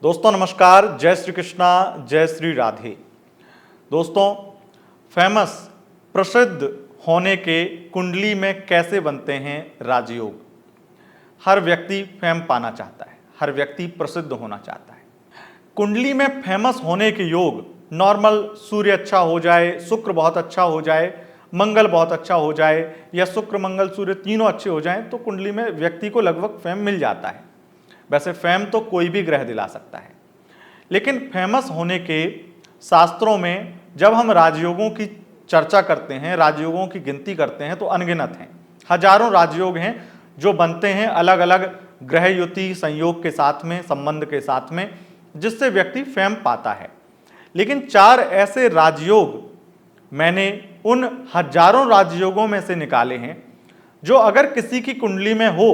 दोस्तों नमस्कार, जय श्री कृष्णा, जय श्री राधे। दोस्तों, फेमस प्रसिद्ध होने के कुंडली में कैसे बनते हैं राजयोग। हर व्यक्ति फेम पाना चाहता है, हर व्यक्ति प्रसिद्ध होना चाहता है। कुंडली में फेमस होने के योग नॉर्मल सूर्य अच्छा हो जाए, शुक्र बहुत अच्छा हो जाए, मंगल बहुत अच्छा हो जाए या शुक्र मंगल सूर्य तीनों अच्छे हो जाएं तो कुंडली में व्यक्ति को लगभग फेम मिल जाता है। वैसे फेम तो कोई भी ग्रह दिला सकता है, लेकिन फेमस होने के शास्त्रों में जब हम राजयोगों की चर्चा करते हैं, राजयोगों की गिनती करते हैं तो अनगिनत हैं। हजारों राजयोग हैं जो बनते हैं अलग अलग ग्रह युति संयोग के साथ में, संबंध के साथ में, जिससे व्यक्ति फेम पाता है। लेकिन 4 ऐसे राजयोग मैंने उन हजारों राजयोगों में से निकाले हैं जो अगर किसी की कुंडली में हो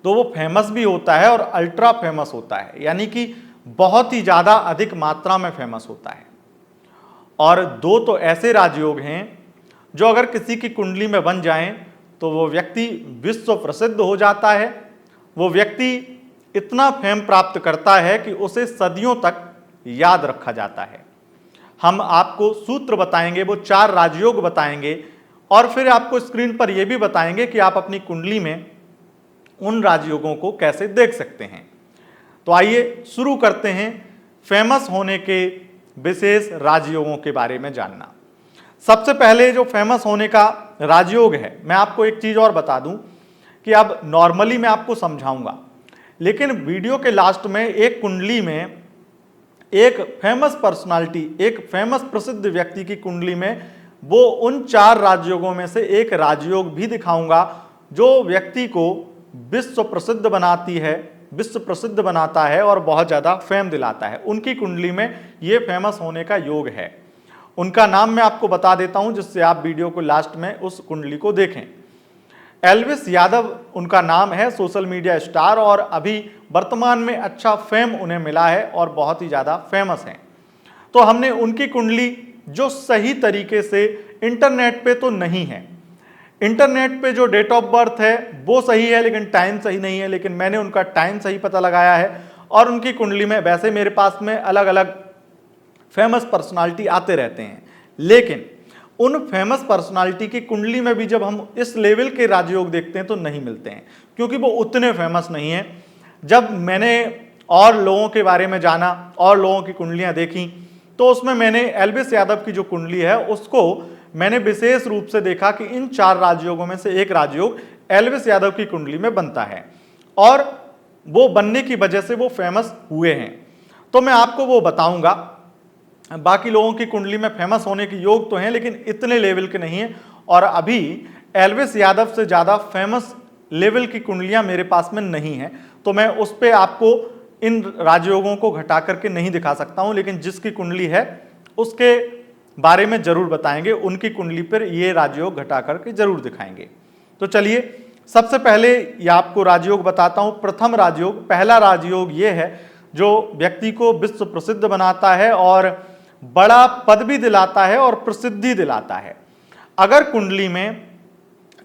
तो वो फेमस भी होता है और अल्ट्रा फेमस होता है, यानी कि बहुत ही ज्यादा अधिक मात्रा में फेमस होता है। और 2 तो ऐसे राजयोग हैं जो अगर किसी की कुंडली में बन जाएं तो वो व्यक्ति विश्व प्रसिद्ध हो जाता है। वो व्यक्ति इतना फेम प्राप्त करता है कि उसे सदियों तक याद रखा जाता है। हम आपको सूत्र बताएंगे, वो 4 राजयोग बताएंगे और फिर आपको स्क्रीन पर यह भी बताएंगे कि आप अपनी कुंडली में उन राजयोगों को कैसे देख सकते हैं। तो आइए शुरू करते हैं फेमस होने के विशेष राजयोगों के बारे में जानना। सबसे पहले जो फेमस होने का राजयोग है, मैं आपको एक चीज और बता दूं कि अब नॉर्मली मैं आपको समझाऊंगा, लेकिन वीडियो के लास्ट में एक कुंडली में एक फेमस पर्सनालिटी, एक फेमस प्रसिद्ध व्यक्ति की कुंडली में वो उन 4 राजयोगों में से एक राजयोग भी दिखाऊंगा जो व्यक्ति को विश्व प्रसिद्ध बनाती है, विश्व प्रसिद्ध बनाता है और बहुत ज्यादा फेम दिलाता है। उनकी कुंडली में यह फेमस होने का योग है। उनका नाम मैं आपको बता देता हूं जिससे आप वीडियो को लास्ट में उस कुंडली को देखें। एल्विस यादव उनका नाम है, सोशल मीडिया स्टार, और अभी वर्तमान में अच्छा फेम उन्हें मिला है और बहुत ही ज्यादा फेमस हैं। तो हमने उनकी कुंडली जो सही तरीके से इंटरनेट पे तो नहीं है, इंटरनेट पे जो डेट ऑफ बर्थ है वो सही है लेकिन टाइम सही नहीं है, लेकिन मैंने उनका टाइम सही पता लगाया है और उनकी कुंडली में, वैसे मेरे पास में अलग अलग फेमस पर्सनालिटी आते रहते हैं, लेकिन उन फेमस पर्सनालिटी की कुंडली में भी जब हम इस लेवल के राजयोग देखते हैं तो नहीं मिलते हैं, क्योंकि वो उतने फेमस नहीं है। जब मैंने और लोगों के बारे में जाना और लोगों की कुंडलियां देखी तो उसमें मैंने एल्विस यादव की जो कुंडली है उसको मैंने विशेष रूप से देखा कि इन 4 राजयोगों में से एक राजयोग एल्विस यादव की कुंडली में बनता है और वो बनने की वजह से वो फेमस हुए हैं। तो मैं आपको वो बताऊंगा। बाकी लोगों की कुंडली में फेमस होने के योग तो हैं लेकिन इतने लेवल के नहीं है, और अभी एल्विस यादव से ज्यादा फेमस लेवल की कुंडलियां मेरे पास में नहीं है, तो मैं उस पर आपको इन राजयोगों को घटा करके नहीं दिखा सकता हूं, लेकिन जिसकी कुंडली है उसके बारे में जरूर बताएंगे, उनकी कुंडली पर ये राजयोग घटा करके जरूर दिखाएंगे। तो चलिए सबसे पहले ये आपको राजयोग बताता हूं। प्रथम राजयोग, पहला राजयोग ये है जो व्यक्ति को विश्व प्रसिद्ध बनाता है और बड़ा पद भी दिलाता है और प्रसिद्धि दिलाता है। अगर कुंडली में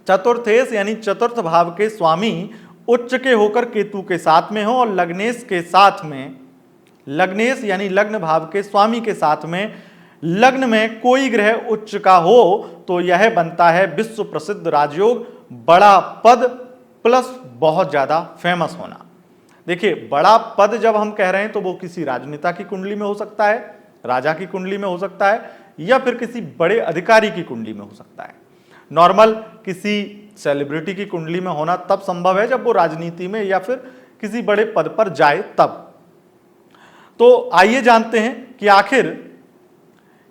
चतुर्थेश यानी चतुर्थ भाव के स्वामी उच्च के होकर केतु के साथ में हो और लग्नेश के साथ में, लग्नेश यानी लग्न भाव के स्वामी के साथ में लग्न में कोई ग्रह उच्च का हो तो यह बनता है विश्व प्रसिद्ध राजयोग, बड़ा पद प्लस बहुत ज्यादा फेमस होना। देखिए, बड़ा पद जब हम कह रहे हैं तो वो किसी राजनेता की कुंडली में हो सकता है, राजा की कुंडली में हो सकता है, या फिर किसी बड़े अधिकारी की कुंडली में हो सकता है। नॉर्मल किसी सेलिब्रिटी की कुंडली में होना तब संभव है जब वो राजनीति में या फिर किसी बड़े पद पर जाए तब। तो आइए जानते हैं कि आखिर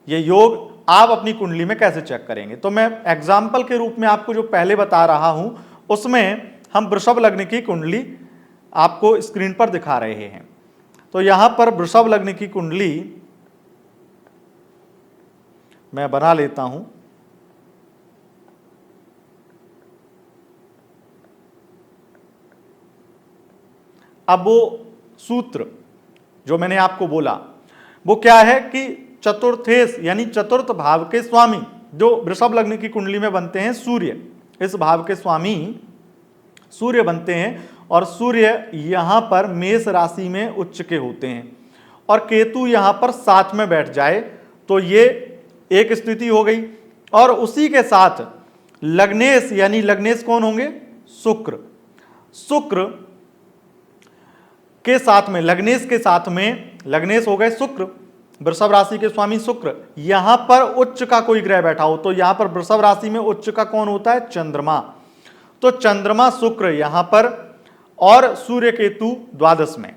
ये योग आप अपनी कुंडली में कैसे चेक करेंगे। तो मैं एग्जाम्पल के रूप में आपको जो पहले बता रहा हूं उसमें हम वृषभ लग्न की कुंडली आपको स्क्रीन पर दिखा रहे हैं। तो यहां पर वृषभ लग्न की कुंडली मैं बना लेता हूं। अब वो सूत्र जो मैंने आपको बोला वो क्या है कि चतुर्थेश यानी चतुर्थ भाव के स्वामी जो वृषभ लग्न की कुंडली में बनते हैं, सूर्य, इस भाव के स्वामी सूर्य बनते हैं और सूर्य यहां पर मेष राशि में उच्च के होते हैं और केतु यहां पर साथ में बैठ जाए तो ये एक स्थिति हो गई। और उसी के साथ लग्नेश, यानी लग्नेश कौन होंगे? शुक्र। शुक्र के साथ में, लग्नेश के साथ में, लग्नेश हो गए शुक्र, वृषभ राशि के स्वामी शुक्र, यहां पर उच्च का कोई ग्रह बैठा हो तो यहां पर वृषभ राशि में उच्च का कौन होता है? चंद्रमा। तो चंद्रमा शुक्र यहां पर और सूर्य केतु द्वादश में।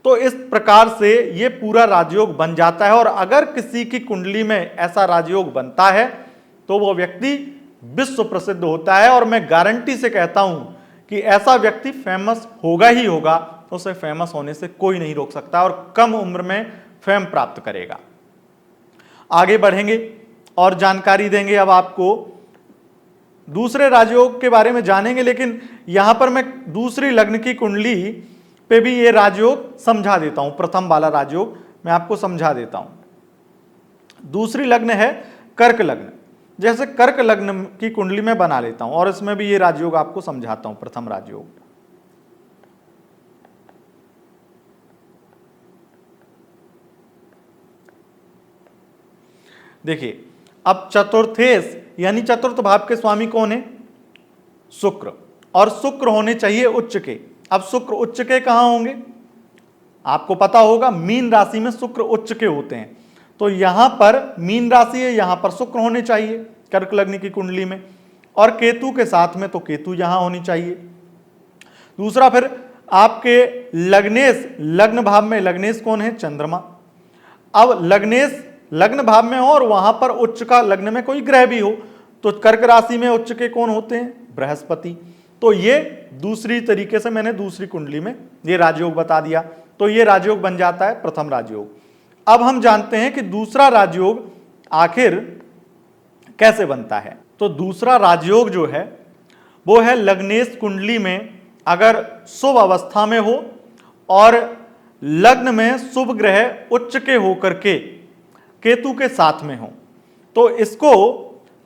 तो इस प्रकार से ये पूरा राजयोग बन जाता है। और अगर किसी की कुंडली में ऐसा राजयोग बनता है तो वो व्यक्ति विश्व प्रसिद्ध होता है। और मैं गारंटी से कहता हूं कि ऐसा व्यक्ति फेमस होगा ही होगा, उसे फेमस होने से कोई नहीं रोक सकता और कम उम्र में फेम प्राप्त करेगा। आगे बढ़ेंगे और जानकारी देंगे, अब आपको दूसरे राजयोग के बारे में जानेंगे, लेकिन यहां पर मैं दूसरी लग्न की कुंडली पे भी ये राजयोग समझा देता हूं। प्रथम वाला राजयोग मैं आपको समझा देता हूं। दूसरी लग्न है कर्क लग्न। जैसे कर्क लग्न की कुंडली में बना लेता हूं और इसमें भी ये राजयोग आपको समझाता हूं। प्रथम राजयोग, देखिए, अब चतुर्थेश यानी चतुर्थ भाव के स्वामी कौन है? शुक्र। और शुक्र होने चाहिए उच्च के। अब शुक्र उच्च के कहां होंगे? आपको पता होगा मीन राशि में शुक्र उच्च के होते हैं। तो यहां पर मीन राशि है, यहां पर शुक्र होने चाहिए कर्क लग्न की कुंडली में। और केतु के साथ में तो केतु यहां होनी चाहिए। दूसरा, फिर आपके लग्नेश, लग्न भाव में लग्नेश कौन है? चंद्रमा। अब लग्नेश लग्न भाव में हो और वहां पर उच्च का लग्न में कोई ग्रह भी हो तो कर्क राशि में उच्च के कौन होते हैं? बृहस्पति। तो ये दूसरी तरीके से मैंने दूसरी कुंडली में ये राजयोग बता दिया। तो ये राजयोग बन जाता है प्रथम राजयोग। अब हम जानते हैं कि दूसरा राजयोग आखिर कैसे बनता है। तो दूसरा राजयोग जो है वो है लग्नेश कुंडली में अगर शुभ अवस्था में हो और लग्न में शुभ ग्रह उच्च के होकर के केतु के साथ में हो। तो इसको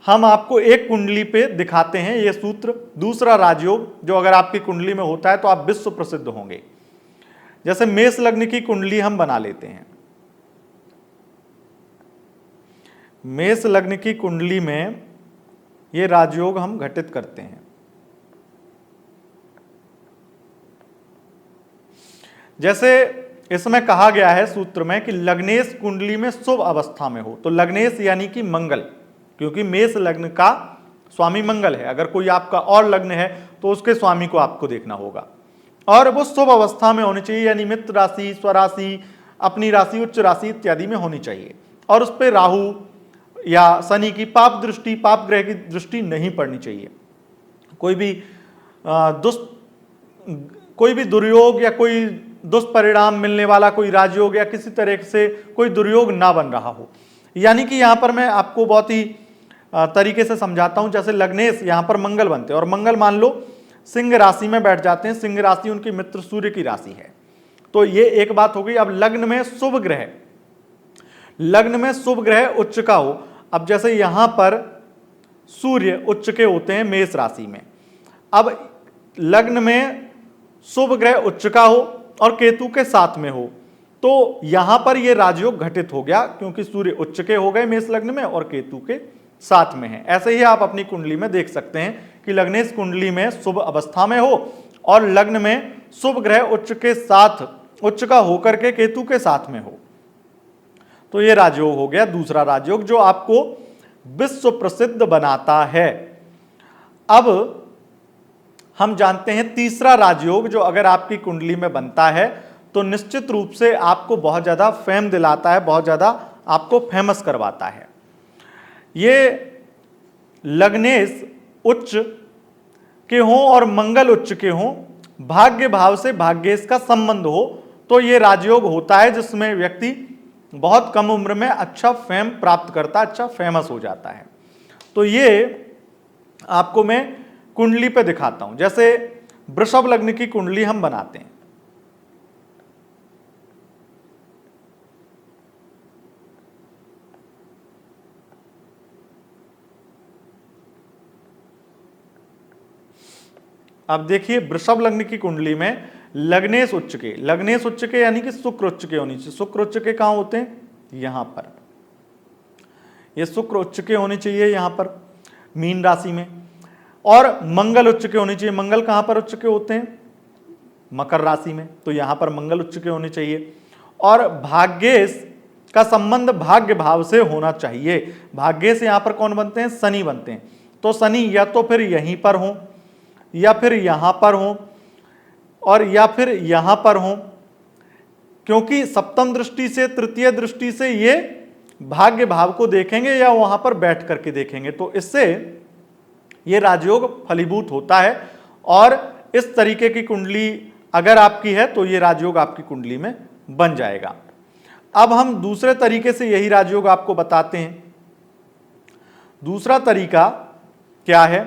हम आपको एक कुंडली पे दिखाते हैं। यह सूत्र दूसरा राजयोग जो अगर आपकी कुंडली में होता है तो आप विश्व प्रसिद्ध होंगे। जैसे मेष लग्न की कुंडली हम बना लेते हैं। मेष लग्न की कुंडली में यह राजयोग हम घटित करते हैं। जैसे इसमें कहा गया है सूत्र में कि लग्नेश कुंडली में शुभ अवस्था में हो। तो लग्नेश यानी कि मंगल, क्योंकि मेष लग्न का स्वामी मंगल है। अगर कोई आपका और लग्न है तो उसके स्वामी को आपको देखना होगा और वो शुभ अवस्था में होनी चाहिए, यानी मित्र राशि, स्वराशि, अपनी राशि, उच्च राशि इत्यादि में होनी चाहिए। और उस पर राहु या शनि की पाप दृष्टि, पाप ग्रह की दृष्टि नहीं पड़नी चाहिए। कोई भी दुर्योग या कोई दुष्परिणाम मिलने वाला कोई राजयोग या किसी तरह से कोई दुर्योग ना बन रहा हो। यानी कि यहां पर मैं आपको बहुत ही तरीके से समझाता हूं। जैसे लग्नेश यहां पर मंगल बनते हैं और मंगल मान लो सिंह राशि में बैठ जाते हैं। सिंह राशि उनकी मित्र सूर्य की राशि है। तो ये एक बात हो गई। अब लग्न में शुभ ग्रह उच्च का हो। अब जैसे यहां पर सूर्य उच्च के होते हैं मेष राशि में। अब लग्न में शुभ ग्रह उच्च का हो और केतु के साथ में हो तो यहां पर यह राजयोग घटित हो गया, क्योंकि सूर्य उच्च के हो गए मेष लग्न में और केतु के साथ में है। ऐसे ही आप अपनी कुंडली में देख सकते हैं कि लग्नेश कुंडली में शुभ अवस्था में हो और लग्न में शुभ ग्रह उच्च के साथ, उच्च का होकर के केतु के साथ में हो तो यह राजयोग हो गया दूसरा राजयोग जो आपको विश्व प्रसिद्ध बनाता है। अब हम जानते हैं तीसरा राजयोग जो अगर आपकी कुंडली में बनता है तो निश्चित रूप से आपको बहुत ज्यादा फेम दिलाता है, बहुत ज्यादा आपको फेमस करवाता है। ये लग्नेश उच्च के हों और मंगल उच्च के हों, भाग्य भाव से भाग्येश का संबंध हो तो यह राजयोग होता है जिसमें व्यक्ति बहुत कम उम्र में अच्छा फेम प्राप्त करता है, अच्छा फेमस हो जाता है। तो ये आपको मैं कुंडली पे दिखाता हूं। जैसे वृषभ लग्न की कुंडली हम बनाते हैं। अब देखिए वृषभ लग्न की कुंडली में लग्नेश उच्च के यानी कि शुक्र उच्च के होनी चाहिए। शुक्र उच्च के कहां होते हैं? यहां पर। ये शुक्र उच्च के होने चाहिए यहां पर मीन राशि में। और मंगल उच्च के होने चाहिए। मंगल कहां पर उच्च के होते हैं? मकर राशि में। तो यहां पर मंगल उच्च के होने चाहिए। और भाग्येश का संबंध भाग्य भाव से होना चाहिए। भाग्येश यहां पर कौन बनते हैं? शनि बनते हैं। तो शनि या तो फिर यहीं पर हो, या फिर यहां पर हो, और या फिर यहां पर हो, क्योंकि सप्तम दृष्टि से, तृतीय दृष्टि से ये भाग्य भाव को देखेंगे या वहां पर बैठ करके देखेंगे। तो इससे ये राजयोग फलीभूत होता है। और इस तरीके की कुंडली अगर आपकी है तो ये राजयोग आपकी कुंडली में बन जाएगा। अब हम दूसरे तरीके से यही राजयोग आपको बताते हैं। दूसरा तरीका क्या है?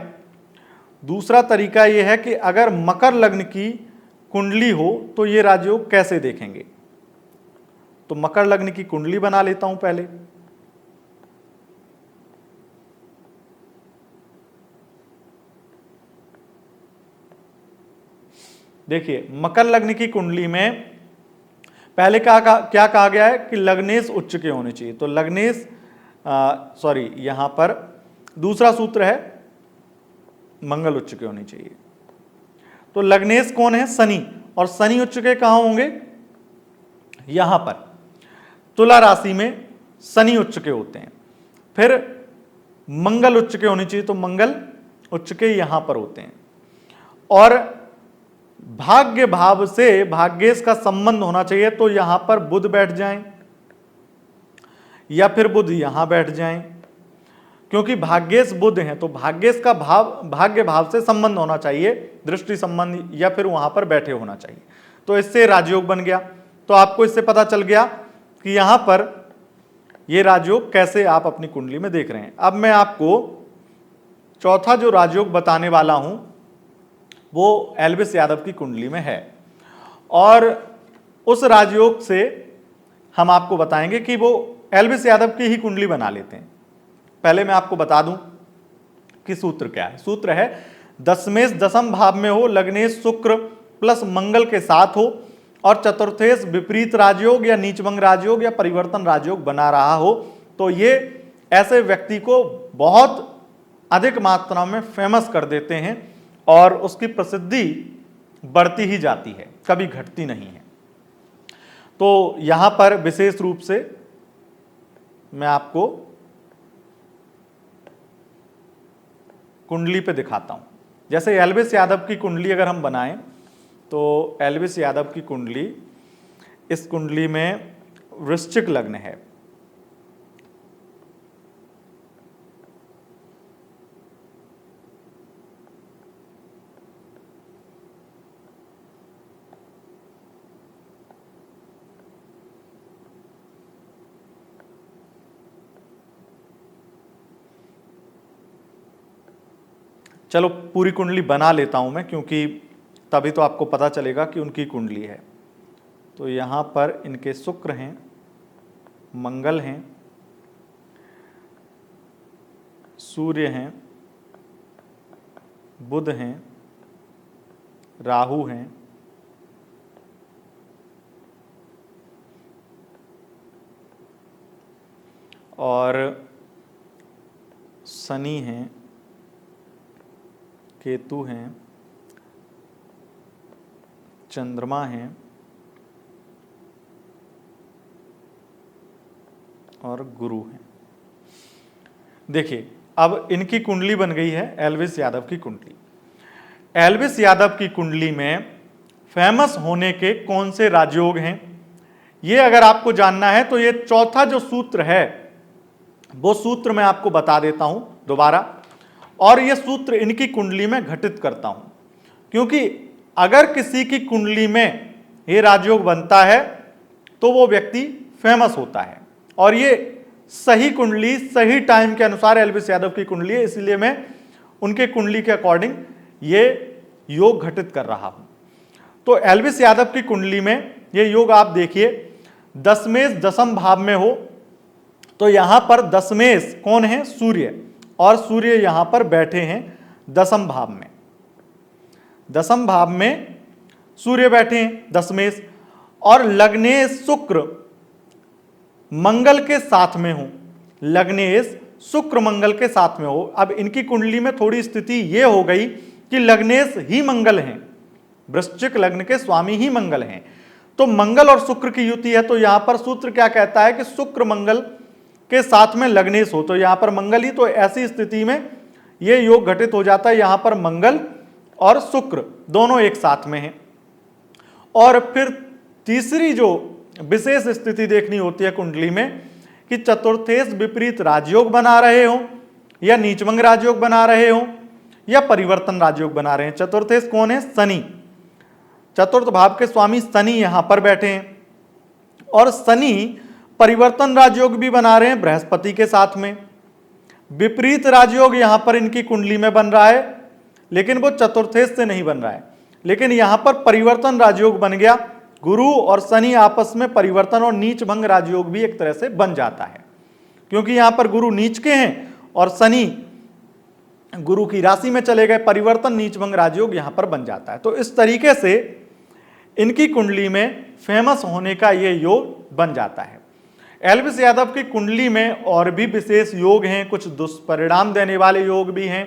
दूसरा तरीका यह है कि अगर मकर लग्न की कुंडली हो तो ये राजयोग कैसे देखेंगे। तो मकर लग्न की कुंडली बना लेता हूं पहले। देखिए मकर लग्न की कुंडली में पहले क्या कहा गया है कि लग्नेश उच्च के होने चाहिए। तो लग्नेश यहां पर दूसरा सूत्र है मंगल उच्च के होने चाहिए। तो लग्नेश कौन है? शनि। और शनि उच्च के कहां होंगे? यहां पर तुला राशि में शनि उच्च के होते हैं। फिर मंगल उच्च के होने चाहिए। तो मंगल उच्च के यहां पर होते हैं। और भाग्य भाव से भाग्येश का संबंध होना चाहिए। तो यहां पर बुध बैठ जाएं या फिर बुध यहां बैठ जाएं, क्योंकि भाग्येश बुध हैं। तो भाग्येश का भाव भाग्य भाव से संबंध होना चाहिए, दृष्टि संबंध, या फिर वहां पर बैठे होना चाहिए। तो इससे राजयोग बन गया। तो आपको इससे पता चल गया कि यहां पर ये राजयोग कैसे आप अपनी कुंडली में देख रहे हैं। अब मैं आपको चौथा जो राजयोग बताने वाला हूं वो एल्विस यादव की कुंडली में है। और उस राजयोग से हम आपको बताएंगे कि वो एल्विस यादव की ही कुंडली बना लेते हैं। पहले मैं आपको बता दूं कि सूत्र क्या है। सूत्र है दशमेश दशम भाव में हो, लग्नेश शुक्र प्लस मंगल के साथ हो, और चतुर्थेश विपरीत राजयोग या नीचभंग राजयोग या परिवर्तन राजयोग बना रहा हो, तो ये ऐसे व्यक्ति को बहुत अधिक मात्रा में फेमस कर देते हैं और उसकी प्रसिद्धि बढ़ती ही जाती है, कभी घटती नहीं है। तो यहां पर विशेष रूप से मैं आपको कुंडली पे दिखाता हूं। जैसे एल्विस यादव की कुंडली अगर हम बनाएं तो एल्विस यादव की कुंडली, इस कुंडली में वृश्चिक लग्न है। चलो पूरी कुंडली बना लेता हूं मैं, क्योंकि तभी तो आपको पता चलेगा कि उनकी कुंडली है। तो यहां पर इनके शुक्र हैं, मंगल हैं, सूर्य हैं, बुध हैं, राहु हैं, और शनि हैं, केतु हैं, चंद्रमा हैं और गुरु हैं। देखिए अब इनकी कुंडली बन गई है एल्विस यादव की कुंडली। एल्विस यादव की कुंडली में फेमस होने के कौन से राजयोग हैं, ये अगर आपको जानना है तो ये चौथा जो सूत्र है वो सूत्र मैं आपको बता देता हूं दोबारा, और ये सूत्र इनकी कुंडली में घटित करता हूं, क्योंकि अगर किसी की कुंडली में ये राजयोग बनता है तो वो व्यक्ति फेमस होता है। और ये सही कुंडली सही टाइम के अनुसार एल्विस यादव की कुंडली है, इसलिए मैं उनके कुंडली के अकॉर्डिंग ये योग घटित कर रहा हूं। तो एल्विस यादव की कुंडली में ये योग आप देखिए, दशमेश दशम भाव में हो, तो यहां पर दशमेश कौन है? सूर्य, और सूर्य यहां पर बैठे हैं दशम भाव में। दसम भाव में सूर्य बैठे हैं दशमेश, और लग्नेश शुक्र मंगल के साथ में हो, लग्नेश शुक्र मंगल के साथ में हो। अब इनकी कुंडली में थोड़ी स्थिति यह हो गई कि लग्नेश ही मंगल हैं, वृश्चिक लग्न के स्वामी ही मंगल हैं, तो मंगल और शुक्र की युति है। तो यहां पर सूत्र क्या कहता है कि शुक्र मंगल के साथ में लग्नेश हो, तो यहां पर मंगल ही, तो ऐसी स्थिति में यह योग घटित हो जाता है, यहां पर मंगल और शुक्र दोनों एक साथ में हैं। और फिर तीसरी जो विशेष स्थिति देखनी होती है कुंडली में कि चतुर्थेश विपरीत राजयोग बना रहे हो, या नीचभंग राजयोग बना रहे हो, या परिवर्तन राजयोग बना रहे हैं। चतुर्थेश कौन है? शनि, चतुर्थ भाव के स्वामी शनि यहां पर बैठे हैं, और शनि परिवर्तन राजयोग भी बना रहे हैं बृहस्पति के साथ में। विपरीत राजयोग यहां पर इनकी कुंडली में बन रहा है, लेकिन वो चतुर्थेश से नहीं बन रहा है, लेकिन यहां पर परिवर्तन राजयोग बन गया। गुरु और शनि आपस में परिवर्तन और नीच भंग राजयोग भी एक तरह से बन जाता है, क्योंकि यहां पर गुरु नीच के हैं और शनि गुरु की राशि में चले गए, परिवर्तन नीच भंग राजयोग यहां पर बन जाता है। तो इस तरीके से इनकी कुंडली में फेमस होने का यह योग बन जाता है। एल्विस यादव की कुंडली में और भी विशेष योग हैं, कुछ दुष्परिणाम देने वाले योग भी हैं।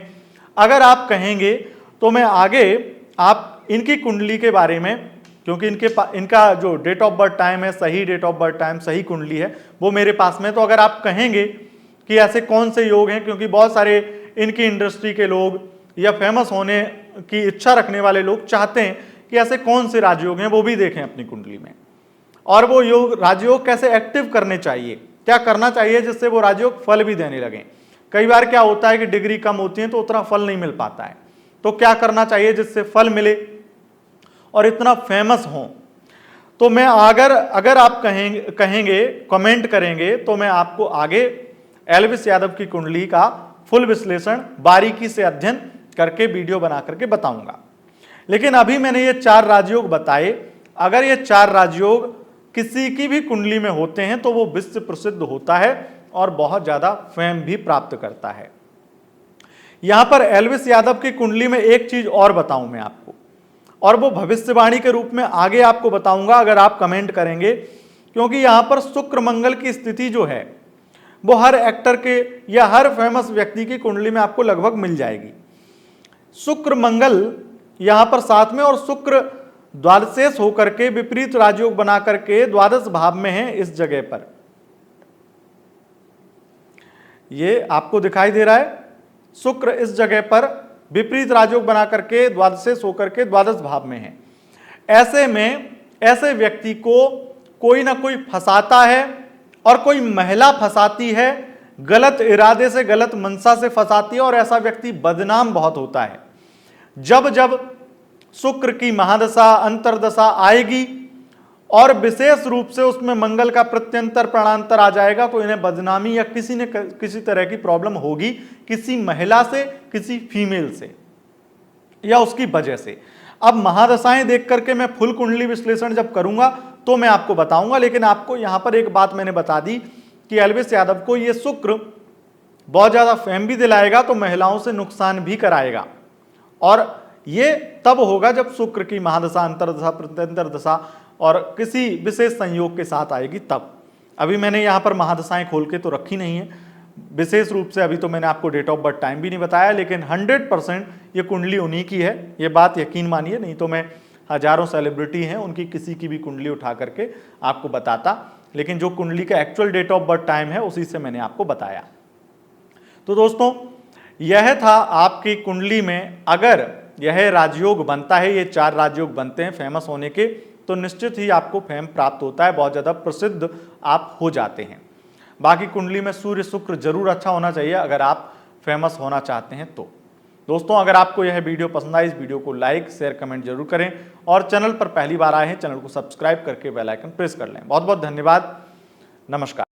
अगर आप कहेंगे तो मैं आगे आप इनकी कुंडली के बारे में, क्योंकि इनका जो डेट ऑफ बर्थ टाइम है, सही डेट ऑफ बर्थ टाइम, सही कुंडली है, वो मेरे पास में, तो अगर आप कहेंगे कि ऐसे कौन से योग हैं, क्योंकि बहुत सारे इनकी इंडस्ट्री के लोग या फेमस होने की इच्छा रखने वाले लोग चाहते हैं कि ऐसे कौन से राजयोग हैं वो भी देखें अपनी कुंडली में, और वो योग राजयोग कैसे एक्टिव करने चाहिए, क्या करना चाहिए जिससे वो राजयोग फल भी देने लगें। कई बार क्या होता है कि डिग्री कम होती है तो उतना फल नहीं मिल पाता है, तो क्या करना चाहिए जिससे फल मिले और इतना फेमस हो। तो मैं अगर आप कहेंगे कमेंट करेंगे तो मैं आपको आगे एल्विस यादव की कुंडली का फुल विश्लेषण बारीकी से अध्ययन करके वीडियो बना करके बताऊंगा। लेकिन अभी मैंने ये 4 राजयोग बताए, अगर ये 4 राजयोग किसी की भी कुंडली में होते हैं तो वो विश्व प्रसिद्ध होता है और बहुत ज्यादा फेम भी प्राप्त करता है। यहां पर एल्विस यादव की कुंडली में एक चीज और बताऊं मैं आपको, और वो भविष्यवाणी के रूप में आगे आपको बताऊंगा अगर आप कमेंट करेंगे, क्योंकि यहां पर शुक्र मंगल की स्थिति जो है वो हर एक्टर के या हर फेमस व्यक्ति की कुंडली में आपको लगभग मिल जाएगी। शुक्र मंगल यहां पर साथ में, और शुक्र द्वादशेष होकर के विपरीत राजयोग बना करके द्वादश भाव में है इस जगह पर, ये आपको दिखाई दे रहा है। शुक्र इस जगह पर विपरीत राजयोग बना करके द्वादशेष होकर के द्वादश भाव में है। ऐसे में ऐसे व्यक्ति को कोई ना कोई फंसाता है और कोई महिला फंसाती है, गलत इरादे से गलत मंशा से फंसाती है, और ऐसा व्यक्ति बदनाम बहुत होता है। जब जब शुक्र की महादशा अंतरदशा आएगी और विशेष रूप से उसमें मंगल का प्रत्यंतर प्राणांतर आ जाएगा तो इन्हें बदनामी या किसी तरह की प्रॉब्लम होगी, किसी महिला से, किसी फीमेल से या उसकी वजह से। अब महादशाएं देख करके मैं फुल कुंडली विश्लेषण जब करूंगा तो मैं आपको बताऊंगा, लेकिन आपको यहां पर एक बात मैंने बता दी कि एल्विस यादव को यह शुक्र बहुत ज्यादा फेम भी दिलाएगा तो महिलाओं से नुकसान भी कराएगा, और ये तब होगा जब शुक्र की महादशा अंतरदशा प्रत्यंतर दशा और किसी विशेष संयोग के साथ आएगी तब। अभी मैंने यहाँ पर महादशाएं खोल के तो रखी नहीं है विशेष रूप से, अभी तो मैंने आपको डेट ऑफ बर्थ टाइम भी नहीं बताया, लेकिन 100% ये कुंडली उन्हीं की है, ये बात यकीन मानिए, नहीं तो मैं हजारों सेलिब्रिटी हैं उनकी किसी की भी कुंडली उठा करके आपको बताता, लेकिन जो कुंडली का actual date of birth time है उसी से मैंने आपको बताया। तो दोस्तों यह था आपकी कुंडली में अगर यह राजयोग बनता है, ये 4 राजयोग बनते हैं फेमस होने के, तो निश्चित ही आपको फेम प्राप्त होता है, बहुत ज़्यादा प्रसिद्ध आप हो जाते हैं। बाकी कुंडली में सूर्य शुक्र जरूर अच्छा होना चाहिए अगर आप फेमस होना चाहते हैं तो। दोस्तों अगर आपको यह वीडियो पसंद आए, इस वीडियो को लाइक शेयर कमेंट जरूर करें, और चैनल पर पहली बार आए हैं चैनल को सब्सक्राइब करके बेल आइकन प्रेस कर लें। बहुत बहुत धन्यवाद, नमस्कार।